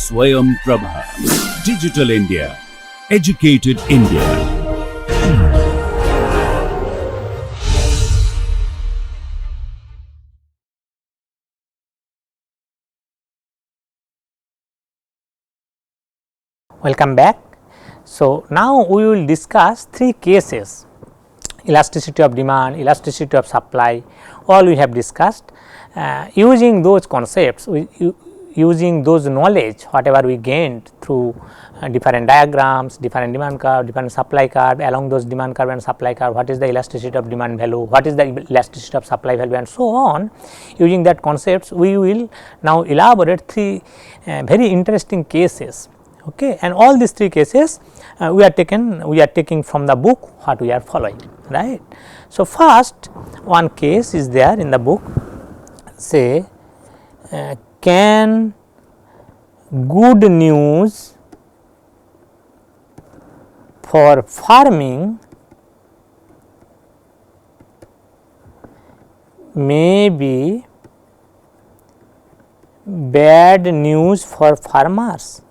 Swayam Prabha. Digital India. Educated India. Welcome back. So, now we will discuss three cases: elasticity of demand, elasticity of supply, all we have discussed. Using those concepts, using those knowledge whatever we gained through different diagrams, different demand curve, different supply curve, along those demand curve and supply curve, what is the elasticity of demand value, what is the elasticity of supply value, and so on. Using that concepts, we will now elaborate three very interesting cases. Okay. And all these three cases we are taking from the book what we are following, right. So, first one case is there in the book, say can good news for farming may be bad news for farmers.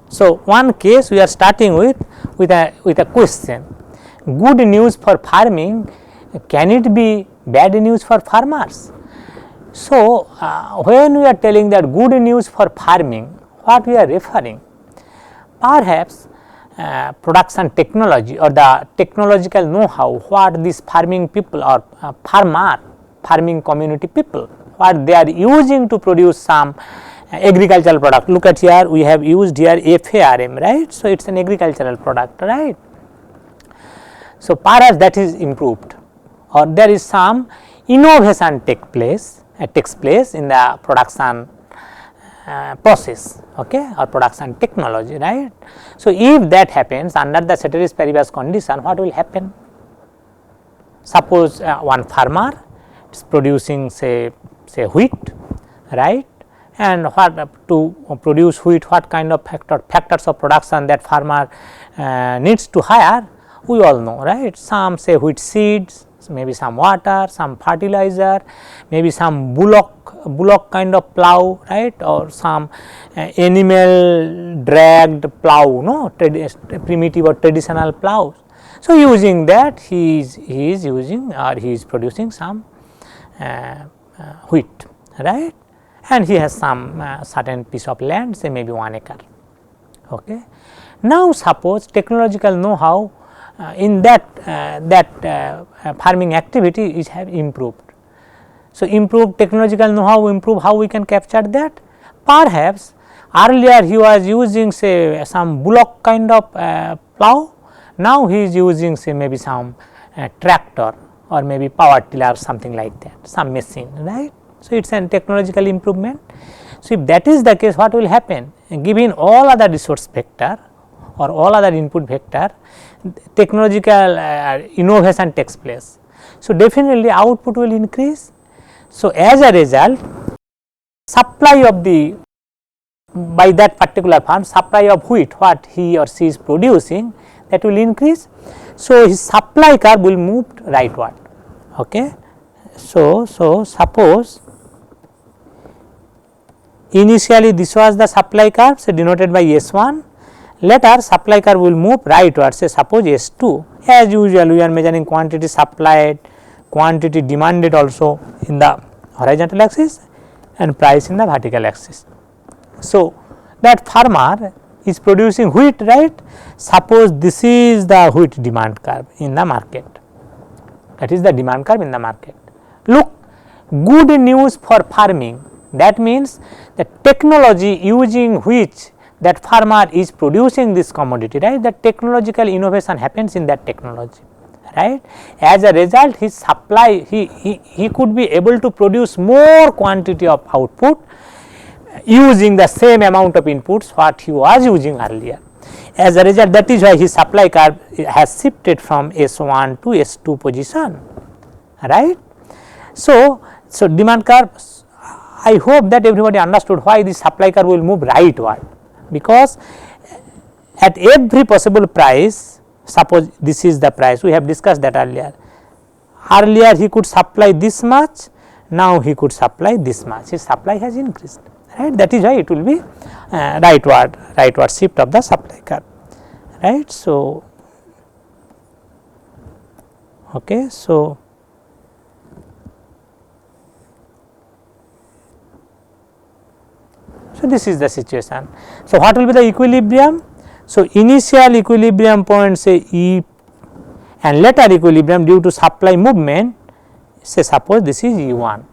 So, one case we are starting with a question: good news for farming, can it be bad news for farmers? So, when we are telling that good news for farming, what we are referring? Perhaps production technology or the technological know-how what these farming people or farming community people, what they are using to produce some agricultural product. Look at here, we have used here FARM, right. So, it is an agricultural product, right. So, perhaps that is improved, or there is some innovation takes place in the production process, okay, or production technology, right. So, if that happens under the ceteris paribus condition, what will happen? Suppose one farmer is producing say wheat, right, and what to produce wheat, what kind of factors of production that farmer needs to hire, we all know, right. Some say wheat seeds, maybe some water, some fertilizer, maybe some bullock kind of plow, right, or some animal dragged plow, no, primitive or traditional plows. So, using that he is using or he is producing some wheat, right, and he has some certain piece of land, say maybe 1 acre. Okay. Now, suppose technological know-how in that farming activity is have improved. So, improved technological know-how, improve how we can capture that. Perhaps earlier he was using say some bullock kind of plow, now he is using say maybe some tractor or maybe power tiller, something like that, some machine, right. So, it is an technological improvement. So, if that is the case, what will happen? Given all other resource vector or all other input vector, technological innovation takes place. So, definitely output will increase. So, as a result, supply of the by that particular farm, supply of wheat what he or she is producing, that will increase. So, his supply curve will move rightward. Okay. So, suppose initially this was the supply curve, so denoted by S1, later supply curve will move rightward, say suppose S2. As usual, we are measuring quantity supplied, quantity demanded also in the horizontal axis and price in the vertical axis. So, that farmer is producing wheat, right. Suppose this is the wheat demand curve in the market, that is the demand curve in the market. Look, good news for farming, that means the technology using which that farmer is producing this commodity, right, the technological innovation happens in that technology, right. As a result, his supply he could be able to produce more quantity of output using the same amount of inputs what he was using earlier. As a result, that is why his supply curve has shifted from S1 to S2 position, right. So, demand curve, I hope that everybody understood why the supply curve will move rightward, because at every possible price, suppose this is the price, we have discussed that earlier, earlier he could supply this much, now he could supply this much, his supply has increased, right. That is why it will be rightward shift of the supply curve, right. So, okay, so this is the situation. So, what will be the equilibrium? So, initial equilibrium point say E and later equilibrium due to supply movement, say suppose this is E1.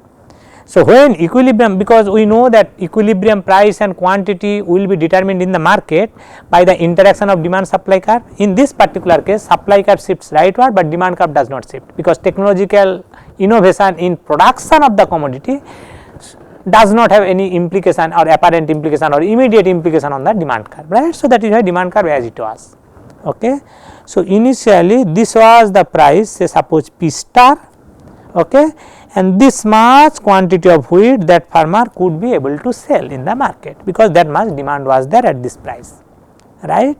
So, when equilibrium, because we know that equilibrium price and quantity will be determined in the market by the interaction of demand supply curve. In this particular case, supply curve shifts rightward, but demand curve does not shift, because technological innovation in production of the commodity does not have any implication or apparent implication or immediate implication on the demand curve, right. So, that is why demand curve as it was. Okay. So, initially this was the price, say suppose P star, okay, and this much quantity of wheat that farmer could be able to sell in the market, because that much demand was there at this price, right.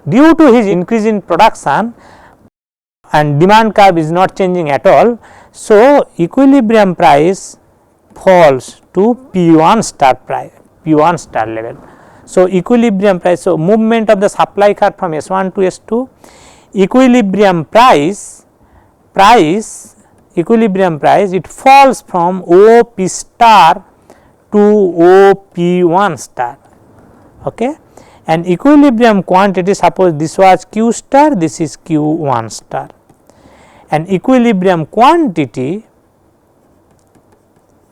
Due to his increase in production and demand curve is not changing at all, so equilibrium price falls to P1 star price, P1 star level. So, equilibrium price, so movement of the supply curve from S1 to S2, equilibrium price it falls from OP star to OP1 star, okay, and equilibrium quantity, suppose this was Q star, this is Q1 star, and equilibrium quantity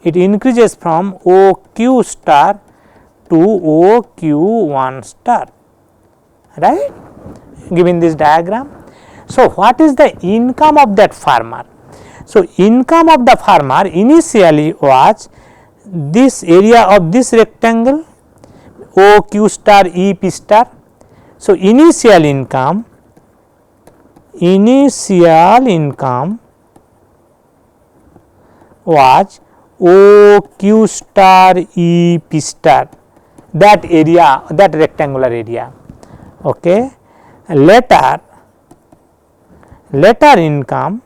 it increases from OQ star to OQ1 star, right, given this diagram. So, what is the income of that farmer? So, income of the farmer initially was this area of this rectangle OQ star EP star. So, initial income was OQ star EP star, that area, that rectangular area, okay. Later income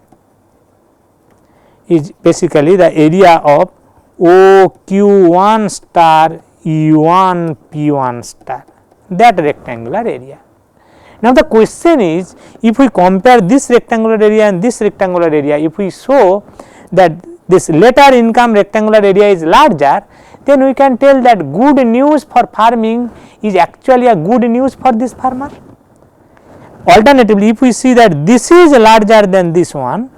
is basically the area of OQ1 star E1 P1 star, that rectangular area. Now, the question is, if we compare this rectangular area and this rectangular area, if we show that this later income rectangular area is larger, then we can tell that good news for farming is actually a good news for this farmer. Alternatively, if we see that this is larger than this one,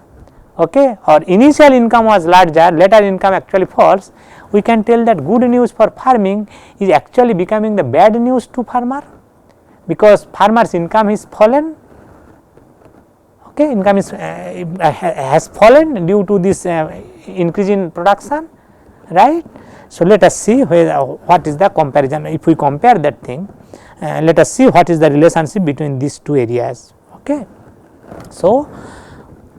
okay, or initial income was larger, later income actually falls, we can tell that good news for farming is actually becoming the bad news to farmer, because farmer's income is fallen, okay, income is has fallen due to this increase in production, right. So, let us see what is the comparison. If we compare that thing, let us see what is the relationship between these two areas, okay. So,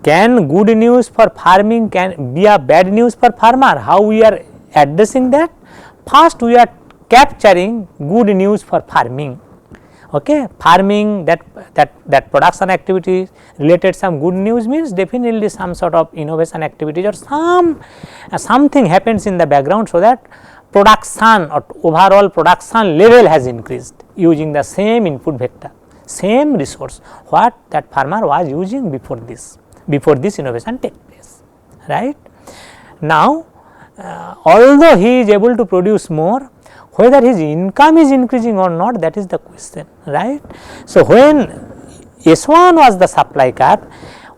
can good news for farming can be a bad news for farmer? How we are addressing that? First, we are capturing good news for farming, okay. Farming, that production activity related some good news means definitely some sort of innovation activities or something happens in the background, so that production or overall production level has increased using the same input vector, same resource what that farmer was using before this innovation take place, right. Now, although he is able to produce more, whether his income is increasing or not, that is the question, right. So, when S1 was the supply curve,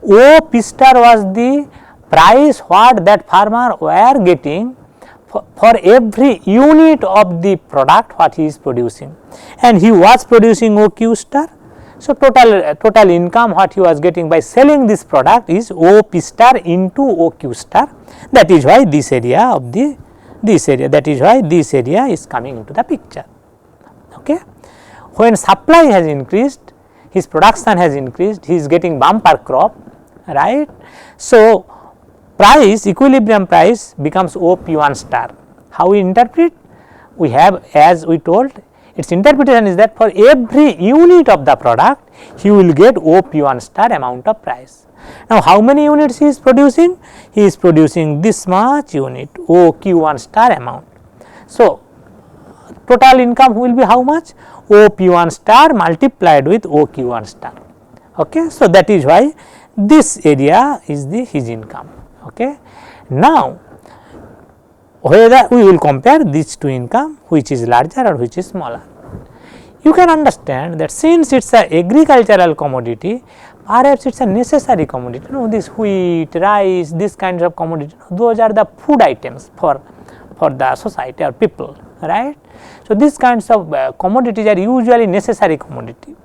O P star was the price what that farmer were getting for every unit of the product what he is producing, and he was producing OQ star. So, total income what he was getting by selling this product is OP star into OQ star. That is why this area of that is why this area is coming into the picture, okay. When supply has increased, his production has increased, he is getting bumper crop, right. So, equilibrium price becomes OP1 star. How we interpret? We have, as we told, its interpretation is that for every unit of the product he will get OP1 star amount of price. Now, how many units he is producing? He is producing this much unit OQ1 star amount. So, total income will be how much? OP1 star multiplied with OQ1 star. Okay. So, that is why this area is his income. Okay. Now, whether we will compare these two income, which is larger or which is smaller. You can understand that since it is a agricultural commodity, perhaps it is a necessary commodity. This wheat, rice, these kinds of commodity, those are the food items for the society or people, right. So, these kinds of commodities are usually necessary commodity,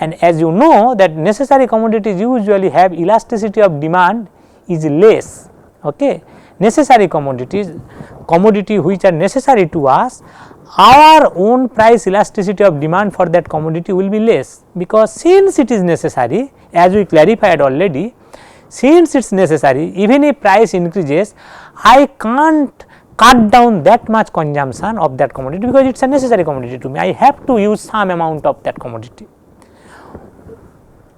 and as you know that necessary commodities usually have elasticity of demand is less. Okay. Necessary commodities, commodity which are necessary to us, our own price elasticity of demand for that commodity will be less, because since it is necessary, as we clarified already, since it is necessary, even if price increases, I can't cut down that much consumption of that commodity, because it is a necessary commodity to me, I have to use some amount of that commodity.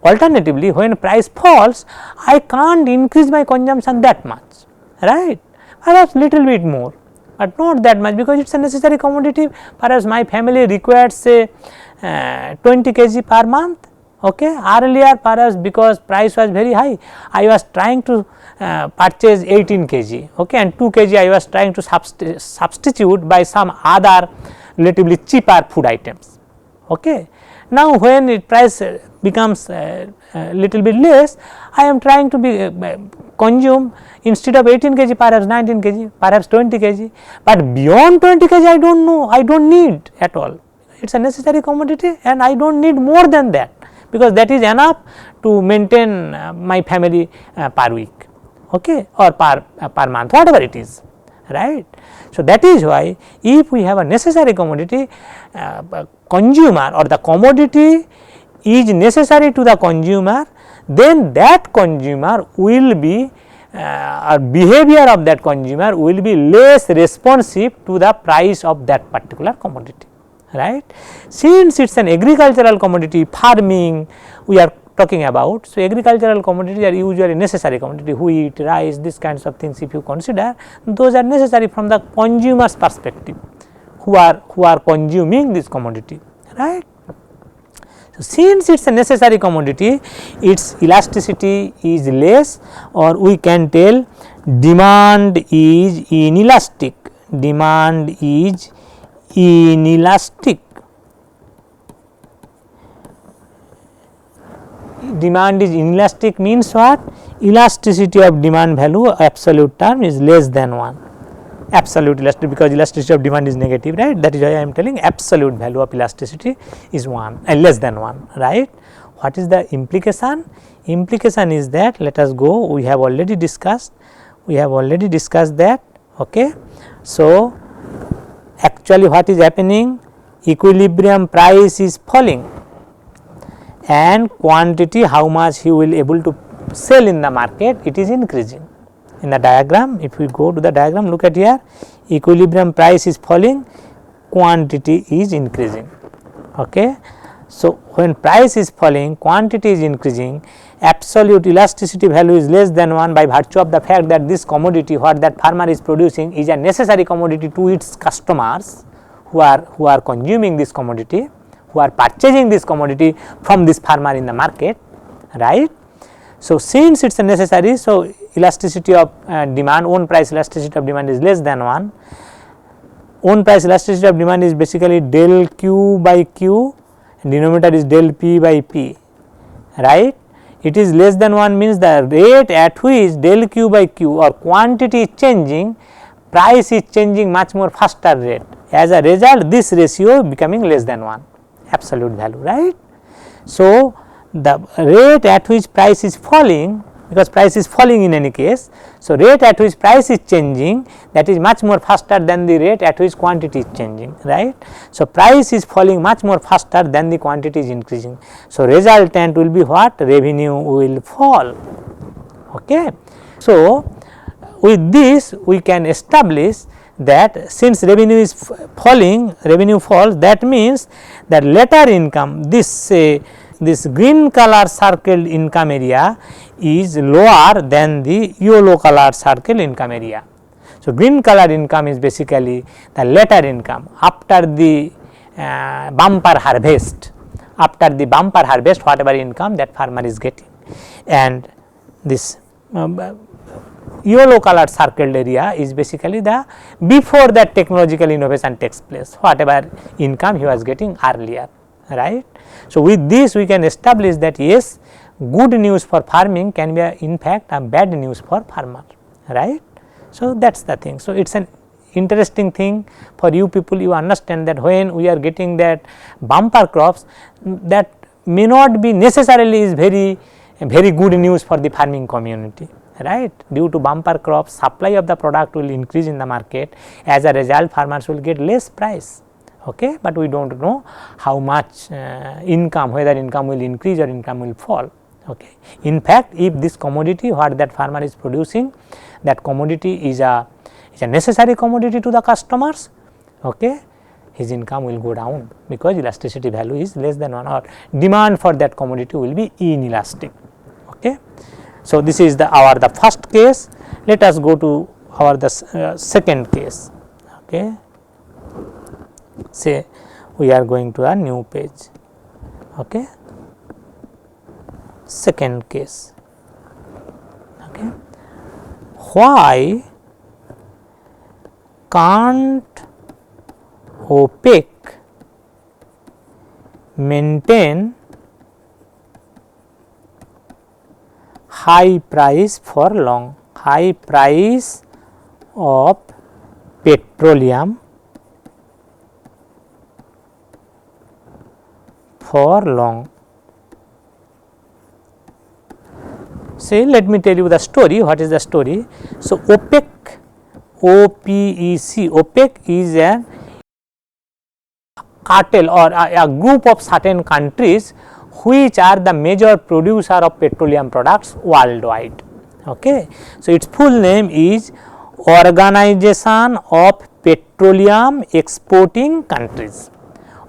Alternatively, when price falls, I can't increase my consumption that much, right, perhaps little bit more, but not that much, because it is a necessary commodity. Perhaps my family requires say 20 kg per month. Okay. Earlier perhaps because price was very high, I was trying to purchase 18 kg, okay, and 2 kg I was trying to substitute by some other relatively cheaper food items. Okay. Now, when it price becomes little bit less, I am trying to be consume instead of 18 kg perhaps 19 kg, perhaps 20 kg, but beyond 20 kg I do not know, I do not need at all. It is a necessary commodity and I do not need more than that, because that is enough to maintain my family per week, okay, or per month, whatever it is, right. So, that is why if we have a necessary commodity, consumer or the commodity is necessary to the consumer, then that consumer will be or behavior of that consumer will be less responsive to the price of that particular commodity, right. Since it is an agricultural commodity, farming we are talking about. So, agricultural commodities are usually necessary commodity, wheat, rice, these kinds of things if you consider, those are necessary from the consumer's perspective who are consuming this commodity, right. So, since it is a necessary commodity, its elasticity is less, or we can tell demand is inelastic, demand is inelastic. Demand is inelastic means what? Elasticity of demand value absolute term is less than 1, absolute elasticity, because elasticity of demand is negative, right. That is why I am telling absolute value of elasticity is 1 and less than 1, right. What is the implication? Implication is that, let us go, we have already discussed that. Okay. So, actually what is happening? Equilibrium price is falling and quantity, how much he will able to sell in the market, it is increasing. In the diagram, if we go to the diagram, look at here, equilibrium price is falling, quantity is increasing. Okay. So, when price is falling, quantity is increasing, absolute elasticity value is less than 1 by virtue of the fact that this commodity what that farmer is producing is a necessary commodity to its customers who are consuming this commodity, who are purchasing this commodity from this farmer in the market, right. So, since it is a necessary, so elasticity of demand, own price elasticity of demand is less than 1, own price elasticity of demand is basically del Q by Q, denominator is del P by P, right. It is less than 1 means the rate at which del Q by Q or quantity is changing, price is changing much more faster rate. As a result, this ratio becoming less than 1, absolute value, right. So, the rate at which price is falling, because price is falling in any case, so rate at which price is changing, that is much more faster than the rate at which quantity is changing, right. So, price is falling much more faster than the quantity is increasing. So, resultant will be what? Revenue will fall. Okay. So, with this we can establish that since revenue is falling, revenue falls, that means that later income, this green color circled income area is lower than the yellow color circle income area. So, green color income is basically the later income after the bumper harvest, whatever income that farmer is getting, and this yellow colored circled area is basically the before that technological innovation takes place, whatever income he was getting earlier, right. So, with this we can establish that yes, good news for farming can be in fact a bad news for farmer, right. So, that is the thing. So, it is an interesting thing for you people, you understand that when we are getting that bumper crops, that may not be necessarily is very good news for the farming community, right. Due to bumper crops, supply of the product will increase in the market, as a result farmers will get less price, okay, but we do not know how much income, whether income will increase or income will fall. Okay. In fact, if this commodity what that farmer is producing, that commodity is a necessary commodity to the customers, okay, his income will go down because elasticity value is less than 1 or demand for that commodity will be inelastic. Okay. So, this is the first case. Let us go to the second case. Okay. Say we are going to a new page. Okay. Second case. Okay. Why can't OPEC maintain high price for long, high price of petroleum for long? Say, let me tell you the story. What is the story? So, OPEC, OPEC is a cartel or a group of certain countries which are the major producer of petroleum products worldwide. Okay. So, its full name is Organization of Petroleum Exporting Countries.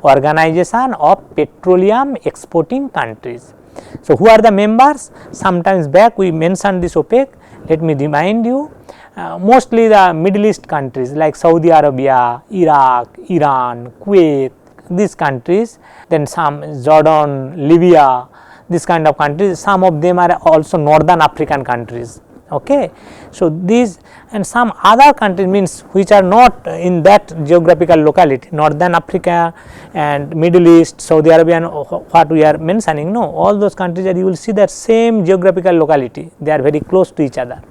Organization of Petroleum Exporting Countries. So, who are the members? Sometimes back we mentioned this OPEC. Let me remind you, mostly the Middle East countries like Saudi Arabia, Iraq, Iran, Kuwait, these countries, then some Jordan, Libya, this kind of countries, some of them are also northern African countries. Okay. So, these and some other countries means which are not in that geographical locality, northern Africa and Middle East, Saudi Arabia and what we are mentioning, no, all those countries are, you will see that same geographical locality, they are very close to each other.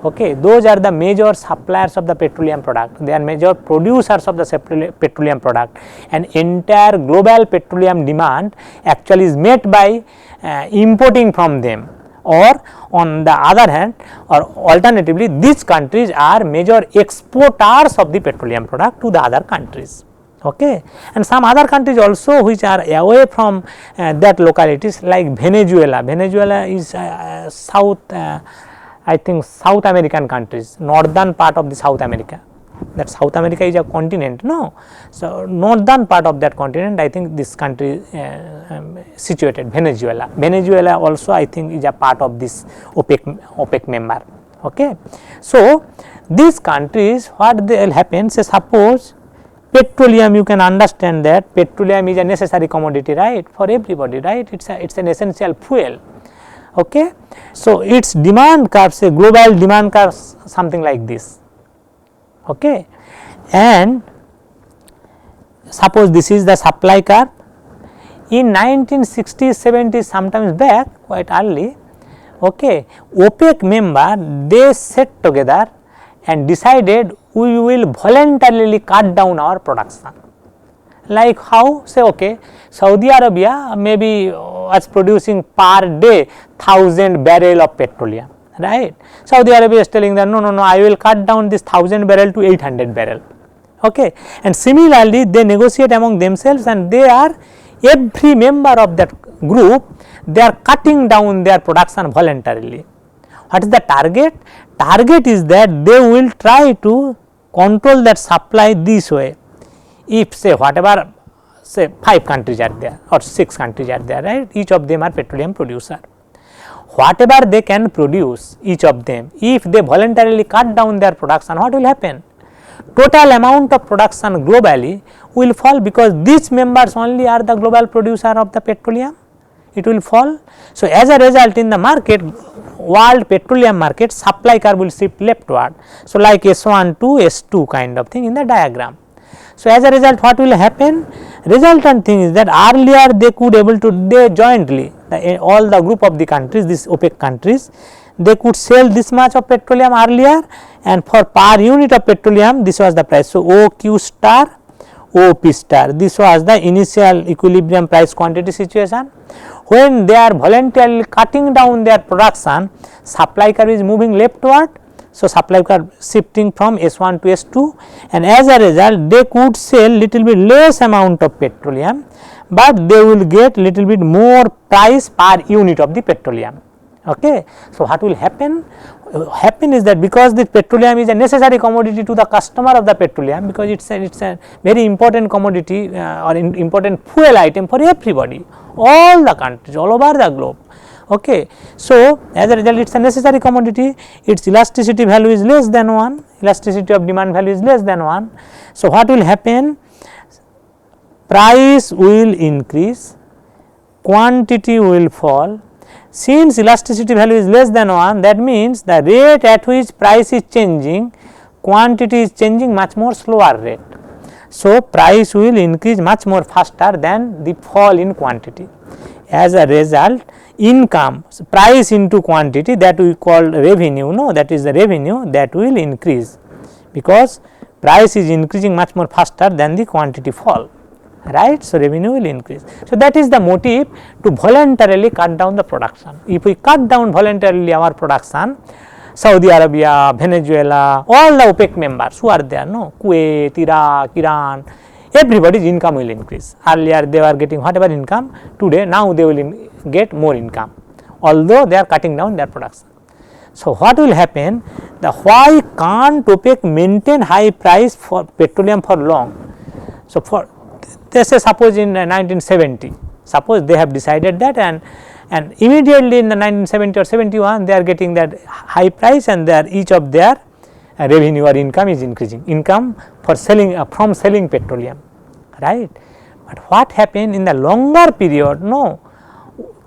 Okay. Those are the major suppliers of the petroleum product, they are major producers of the petroleum product, and entire global petroleum demand actually is met by importing from them, or on the other hand or alternatively these countries are major exporters of the petroleum product to the other countries. Okay. And some other countries also which are away from that localities like Venezuela. Venezuela is I think South American countries, northern part of the South America, that South America is a continent, no. So, northern part of that continent, I think this country situated, Venezuela. Venezuela also I think is a part of this OPEC member. Okay. So, these countries what they will happen, say suppose petroleum, you can understand that petroleum is a necessary commodity, right, for everybody, right, it is an essential fuel. Okay. So, its demand curve, say global demand curve something like this. Okay. And suppose this is the supply curve. In 1960s, 70s, sometimes back quite early, okay, OPEC member they sat together and decided we will voluntarily cut down our production. Like how? Say okay, Saudi Arabia maybe was producing per day 1000 barrel of petroleum, right. Saudi Arabia is telling them no, I will cut down this 1000 barrel to 800 barrel. Okay. And similarly they negotiate among themselves and they are, every member of that group, they are cutting down their production voluntarily. What is the target? Target is that they will try to control that supply this way. If say whatever, say 5 countries are there or 6 countries are there, right, each of them are petroleum producer. Whatever they can produce, each of them, if they voluntarily cut down their production, what will happen? Total amount of production globally will fall, because these members only are the global producer of the petroleum, it will fall. So, as a result, in the market, world petroleum market, supply curve will shift leftward. So, like S1 to S2 kind of thing in the diagram. So, as a result, what will happen? Resultant thing is that earlier they could able to, they jointly, all the group of the countries, these OPEC countries, they could sell this much of petroleum earlier, and for per unit of petroleum this was the price. So, OQ star, OP star, this was the initial equilibrium price quantity situation. When they are voluntarily cutting down their production, supply curve is moving leftward. So, supply curve shifting from S1 to S2, and as a result they could sell little bit less amount of petroleum, but they will get little bit more price per unit of the petroleum. Okay. So, what will happen? Happen is that because the petroleum is a necessary commodity to the customer of the petroleum, because it is a very important commodity or important fuel item for everybody, all the countries, all over the globe. Okay. So, as a result, it is a necessary commodity, its elasticity value is less than 1, elasticity of demand value is less than 1. So, what will happen? Price will increase, quantity will fall. Since elasticity value is less than 1, that means the rate at which price is changing, quantity is changing much more slower rate. So, price will increase much more faster than the fall in quantity. As a result, income, price into quantity, that we call revenue, no, that is the revenue, that will increase, because price is increasing much more faster than the quantity fall, right. So, revenue will increase. So, that is the motive to voluntarily cut down the production. If we cut down voluntarily our production, Saudi Arabia, Venezuela, all the OPEC members who are there, no, Kuwait, Iraq, Iran, everybody's income will increase. Earlier they were getting whatever income, today now they will get more income, although they are cutting down their production. So, what will happen? The why can't OPEC maintain high price for petroleum for long? So, for they say suppose in 1970, suppose they have decided that, and immediately in the 1970 or 71 they are getting that high price, and their each of their revenue or income is increasing, income for selling from selling petroleum, right. But what happened in the longer period? No,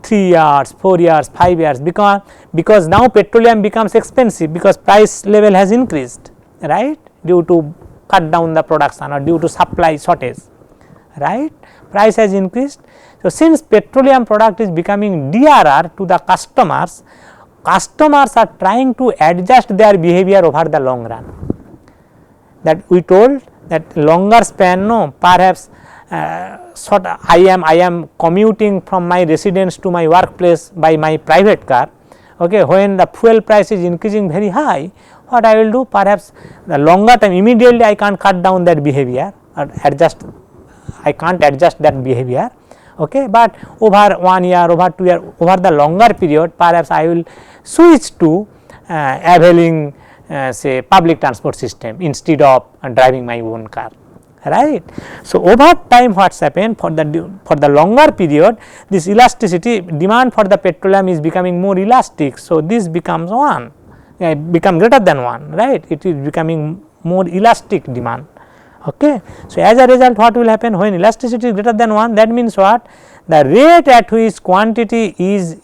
3 years, 4 years, 5 years, because now petroleum becomes expensive, because price level has increased, right, due to cut down the production or due to supply shortage, right, price has increased. So, since petroleum product is becoming dearer to the customers, customers are trying to adjust their behavior over the long run. That we told that longer span, no, perhaps I am commuting from my residence to my workplace by my private car. Okay, when the fuel price is increasing very high, what I will do? Perhaps the longer time, immediately I can't cut down that behavior or adjust, I can't adjust that behavior. Okay, but over 1 year, over 2 years, over the longer period, perhaps I will switch to availing say public transport system instead of driving my own car, right. So, over time what's happened, for the longer period, this elasticity, demand for the petroleum is becoming more elastic. So, this becomes 1, become greater than 1, right, it is becoming more elastic demand. Okay. So, as a result, what will happen when elasticity is greater than 1, that means what? The rate at which quantity is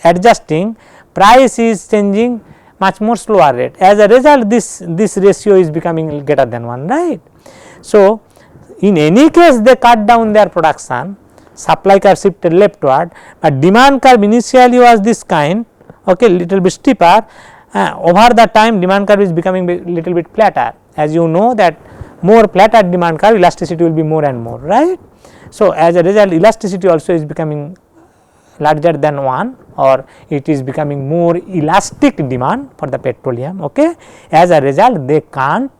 adjusting, price is changing much more slower rate. As a result, this ratio is becoming greater than 1, right. So, in any case they cut down their production, supply curve shifted leftward, but demand curve initially was this kind, okay, little bit steeper, over the time demand curve is becoming little bit flatter. As you know that more flatter demand curve, elasticity will be more and more, right. So, as a result, elasticity also is becoming larger than 1, or it is becoming more elastic demand for the petroleum. Okay. As a result, they can't,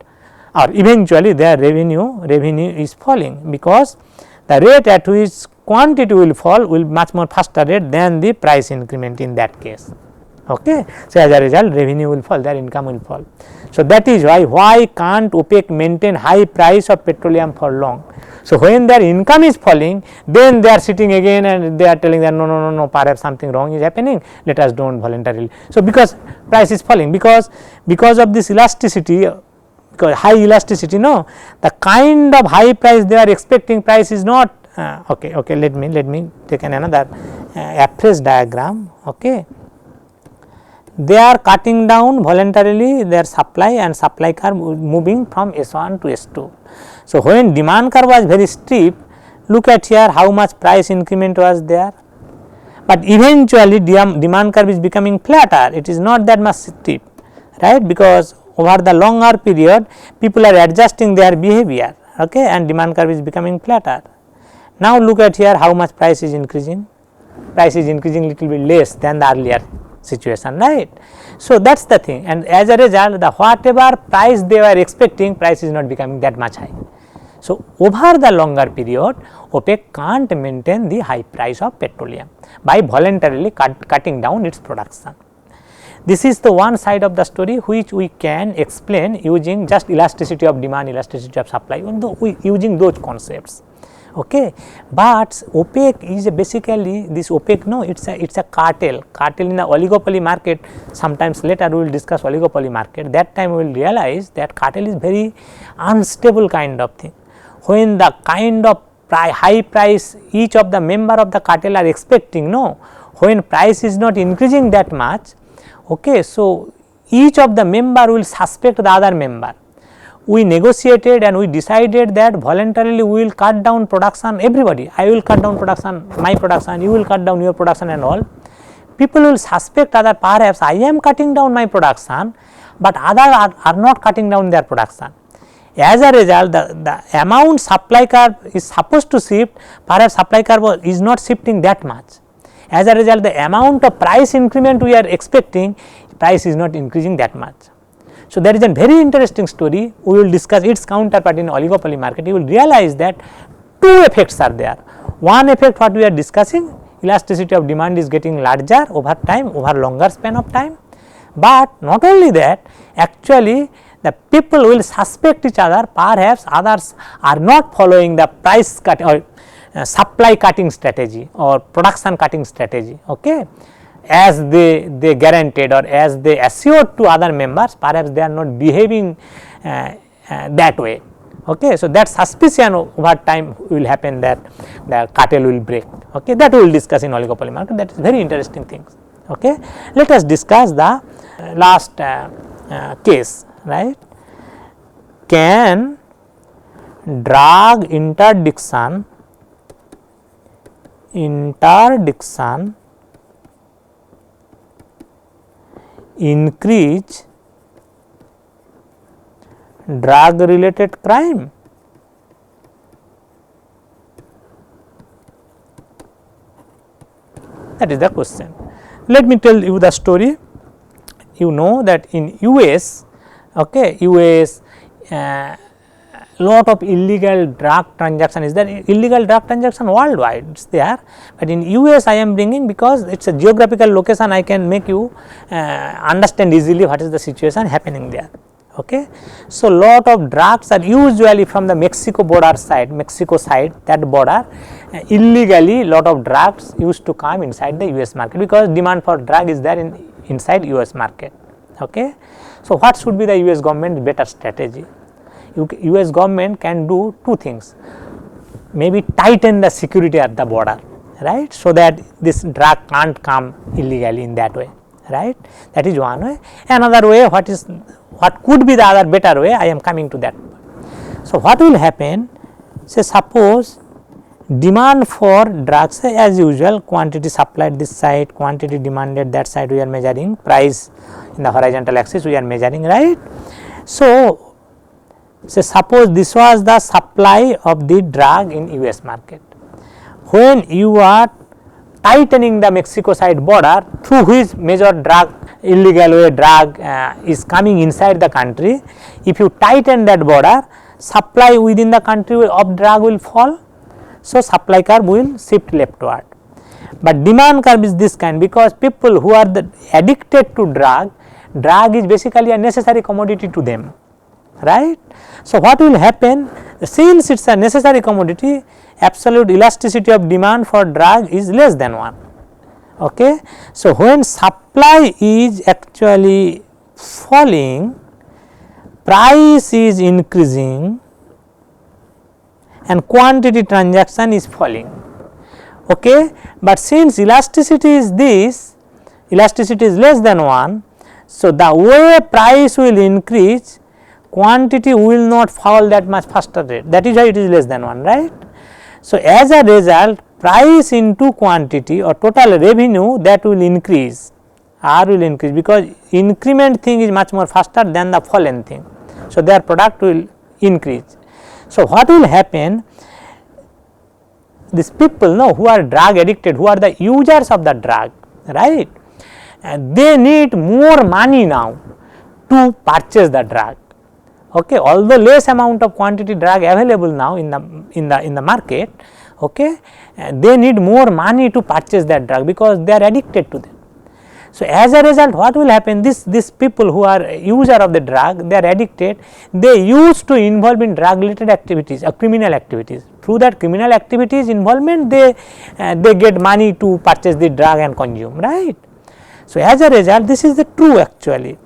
or eventually their revenue is falling, because the rate at which quantity will fall will much more faster rate than the price increment in that case. Okay. So, as a result revenue will fall, their income will fall. So, that is why can't OPEC maintain high price of petroleum for long. So, when their income is falling, then they are sitting again and they are telling that no, perhaps something wrong is happening, let us do not voluntarily. So, because price is falling, because of this elasticity, because high elasticity, no, the kind of high price they are expecting, price is not okay. Let me take another appraise diagram. Okay. They are cutting down voluntarily their supply and supply curve moving from S1 to S2. So, when demand curve was very steep, look at here how much price increment was there, but eventually demand curve is becoming flatter, it is not that much steep, right, because over the longer period people are adjusting their behavior, okay, and demand curve is becoming flatter. Now, look at here how much price is increasing little bit less than the earlier situation, right. So, that is the thing, and as a result the whatever price they were expecting, price is not becoming that much high. So, over the longer period OPEC can't maintain the high price of petroleum by voluntarily cutting down its production. This is the one side of the story which we can explain using just elasticity of demand, elasticity of supply, using those concepts. Okay. But OPEC is basically this OPEC, no, it is a cartel in the oligopoly market. Sometimes later we will discuss oligopoly market, that time we will realize that cartel is very unstable kind of thing. When the kind of high price each of the member of the cartel are expecting, no, when price is not increasing that much, okay, so each of the member will suspect the other member. We negotiated and we decided that voluntarily we will cut down production, everybody, I will cut down production, my production, you will cut down your production and all. People will suspect that perhaps I am cutting down my production, but others are not cutting down their production. As a result, the amount supply curve is supposed to shift, perhaps supply curve is not shifting that much. As a result, the amount of price increment we are expecting, price is not increasing that much. So, there is a very interesting story, we will discuss its counterpart in oligopoly market. You will realize that two effects are there. One effect what we are discussing, elasticity of demand is getting larger over time, over longer span of time, but not only that, actually the people will suspect each other, perhaps others are not following the price cut or supply cutting strategy or production cutting strategy, okay, as they guaranteed or as they assured to other members, perhaps they are not behaving that way. Okay. So, that suspicion over time will happen that the cartel will break, okay. That we will discuss in oligopoly market, that is very interesting things. Okay. Let us discuss the last case, right. Can drug interdiction increase drug related crime? That is the question. Let me tell you the story. You know that in US, okay, US lot of illegal drug transaction is there. Illegal drug transaction worldwide it is there, but in US I am bringing because it is a geographical location, I can make you understand easily what is the situation happening there. Okay. So, lot of drugs are usually from the Mexico border side, that border, illegally lot of drugs used to come inside the US market, because demand for drug is there inside US market. Okay. So, what should be the US government better strategy? US government can do two things, maybe tighten the security at the border, right, so that this drug can't come illegally in that way, right. That is one way. Another way, what could be the other better way, I am coming to that. So, what will happen, say suppose demand for drugs as usual, quantity supplied this side, quantity demanded that side, we are measuring, price in the horizontal axis we are measuring, right. So, say suppose this was the supply of the drug in US market. When you are tightening the Mexico side border, through which major drug, illegal way drug is coming inside the country, if you tighten that border, supply within the country of drug will fall. So, supply curve will shift leftward. but demand curve is this kind, because people who are addicted to drug is basically a necessary commodity to them, right. So, what will happen, since it is a necessary commodity, absolute elasticity of demand for drug is less than 1. Okay. So, when supply is actually falling, price is increasing and quantity transaction is falling. Okay. But since elasticity is this, elasticity is less than 1, so the way price will increase, quantity will not fall that much faster rate, that is why it is less than 1, right. So, as a result, price into quantity or total revenue, that will increase, R will increase, because increment thing is much more faster than the fallen thing. So, their product will increase. So, what will happen, these people who are drug addicted, who are the users of the drug, right, they need more money now to purchase the drug. Okay. Although less amount of quantity drug available now in the market, okay, they need more money to purchase that drug, because they are addicted to them. So, as a result, what will happen, these people who are user of the drug, they are addicted, they used to involve in drug related activities or criminal activities. Through that criminal activities involvement, they get money to purchase the drug and consume, right. So, as a result, this is the true actually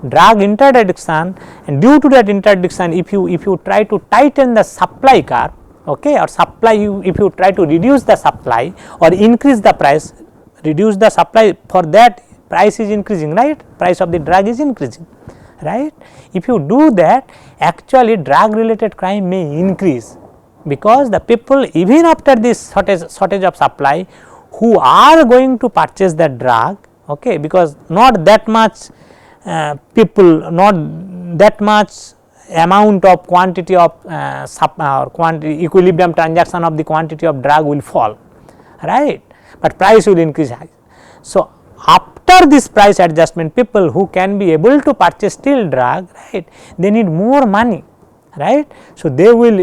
drug interdiction, and due to that interdiction, if you try to tighten the supply curve, okay, or supply, if you try to reduce the supply or increase the price, reduce the supply, for that price is increasing, right, price of the drug is increasing, right. If you do that, actually drug related crime may increase, because the people, even after this shortage of supply, who are going to purchase the drug, okay, because not that much people, not that much amount of quantity of quantity equilibrium transaction of the quantity of drug will fall, right, but price will increase high. So, after this price adjustment, people who can be able to purchase still drug, right, they need more money, right. So, they will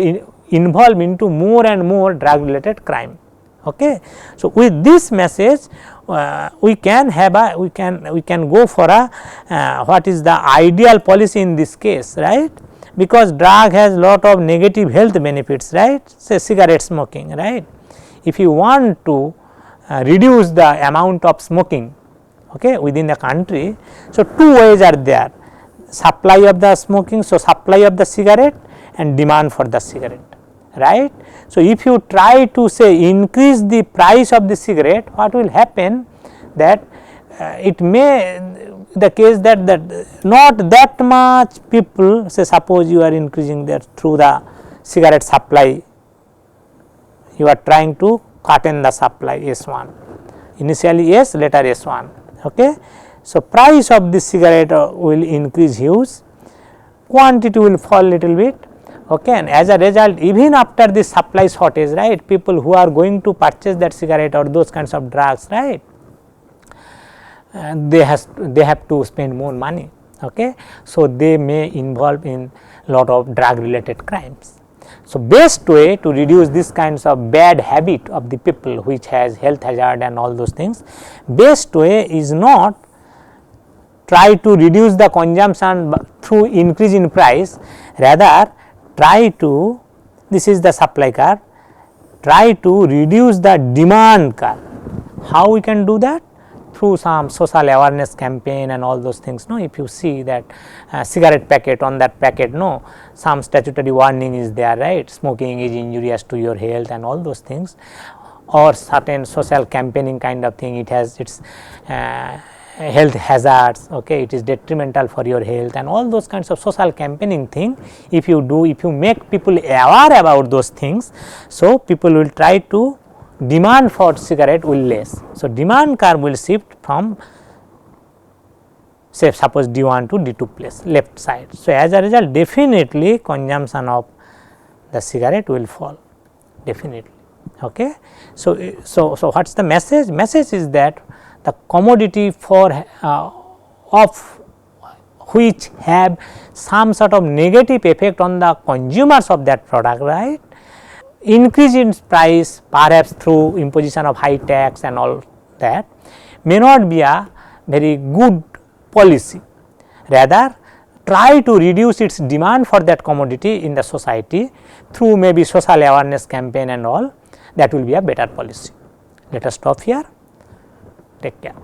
involve into more and more drug related crime. Okay. So, with this message, we can have a we can go for a what is the ideal policy in this case, right, because drug has lot of negative health benefits, right, say cigarette smoking, right. If you want to reduce the amount of smoking, okay, within the country, so two ways are there, supply of the smoking, so supply of the cigarette and demand for the cigarette, right. So, if you try to say increase the price of the cigarette, what will happen, that it may the case that not that much people, say suppose you are increasing that through the cigarette supply, you are trying to cut in the supply S1, initially S, later S1. Okay. So, price of this cigarette will increase huge, quantity will fall little bit, okay, and as a result, even after this supply shortage, right, people who are going to purchase that cigarette or those kinds of drugs, right, they have to spend more money, okay. So, they may involve in lot of drug related crimes. So, best way to reduce this kinds of bad habit of the people which has health hazard and all those things, best way is not try to reduce the consumption through increase in price, rather try to, this is the supply curve, try to reduce the demand curve. How we can do that? Through some social awareness campaign and all those things. No, if you see that cigarette packet, on that packet, no, some statutory warning is there, right, smoking is injurious to your health and all those things, or certain social campaigning kind of thing, it has its health hazards, okay, it is detrimental for your health and all those kinds of social campaigning thing. If you do, if you make people aware about those things, so people will try to, demand for cigarette will less. So, demand curve will shift from, say suppose D1 to D2 place, left side. So, as a result, definitely consumption of the cigarette will fall, definitely. Okay. So, what is the message? Message is that the commodity for of which have some sort of negative effect on the consumers of that product, right, increase its price perhaps through imposition of high tax and all that may not be a very good policy. Rather, try to reduce its demand for that commodity in the society through maybe social awareness campaign and all, that will be a better policy. Let us stop here. Take care.